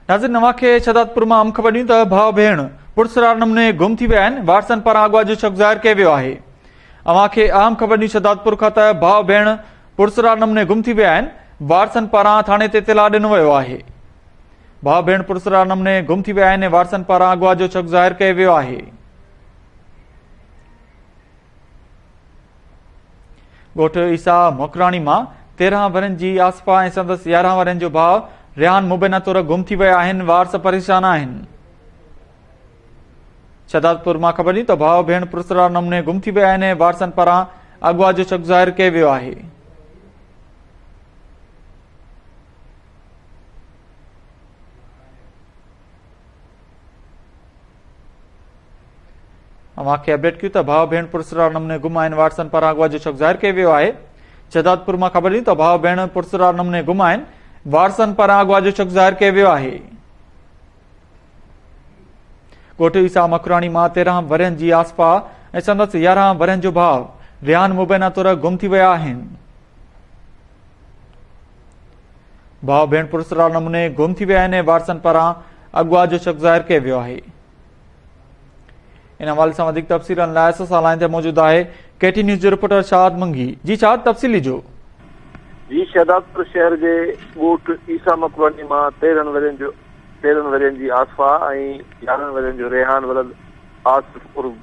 नाज़रीन, नवांखे शहदादपुर मां अम ख़बर ॾियूं त भाउ भेण पुरसरार नमूने गुम थी विया आहिनि। वारसनि पारां अगवा जो शक ज़ाहिर कयो वियो आहे। अवांखे अहम ख़बर ॾियूं शहदादपुर खां त भाउ भेण पुरसरार नमूने गुम थी विया आहिनि। वारसनि पारां थाणे ते इतिला ॾिनो वियो आहे। भाउ भेण पुरसरार नमूने गुम थी विया आहिनि। वारसनि पारां अगवा जो शक ज़ाहिर कयो वियो आहे। ॻोठ ईसा मोकराणी मां 13 वरनि जी आसपा ऐं संदसि 11 वरनि जो भाउ रिहान मुबैना तौर गुम थी विया आहिनि। वारस परेशान आहिनि। शहदादपुर मां ख़बर ॾियूं त भाउ भेण पुरसरार नमूने गुम थी विया आहिनि। वारसनि पारां अगवा जो शक ज़ाहिर कयो वियो आहे। अवांखे अपडेट कयूं त भाउ भेण पुरसरार नमूने गुम आहिनि। वारसनि पारां अगवा जो शक ज़ाहिर कयो वियो आहे। शहदादपुर मां ख़बर ॾियूं त भाउ भेण पुरसरार नमूने गुम आहिनि। वारसनि पारां अगवा जो शक ज़ाहिर कयो वियो आहे। ॻोठ ईसा मकराणी मां 13 वरनि जी आसपा ऐं संदसि 11 वरनि जो भाउ रिहान मुबैना तौर गुम थी विया आहिनि। भाउ भेण पुरसरार नमूने गुम थी विया आहिनि। वारसनि पारां अगवा जो शक ज़ाहिर कयो वियो आहे। इन हवाले सां वधीक तफ़सीलनि लाइ असां सां लाइन ते मौजूदु आहे केटी न्यूज़ जो रिपोर्टर शाद मंगी। जी शाद, तफ़सीली जो जी। शहदादपुर शहर जे ॻोठ ईसा मकराणी मां 13 वरनि जी आसफा ऐं 11 वरनि जो रेहान वलद आसिफ उर्फ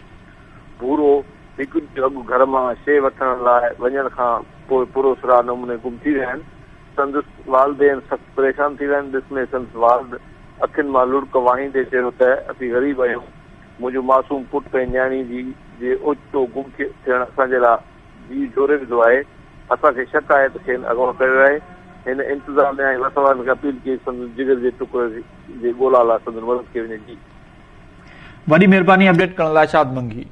भूरो हिकु अॻु घर मां शइ वठण लाइ वञण खां पोइ पुरसरार नमूने गुम थी विया आहिनि। संदसि वालदेन सख़्तु परेशान थी विया आहिनि। ॾिसमें संदसि वालद अखियुनि मां लुड़क वाहींदे चयो त असीं ग़रीब आहियूं। मुंहिंजो मासूम पुटु ऐं न्याणी जे ओचितो गुम थियण असांजे लाइ जी जोरे विधो आहे। असांखे शक आहे त खेनि अॻुवां कयो आहे। हिन इंतिज़ामिया ऐं वसवारनि खे अपील कई संदसि जिगर जे टुकड़े जे ॻोल्हा लाइ संदसि मदद कई वञे। जी, वॾी महिरबानी अपडेट करण लाइ शाद मंगी।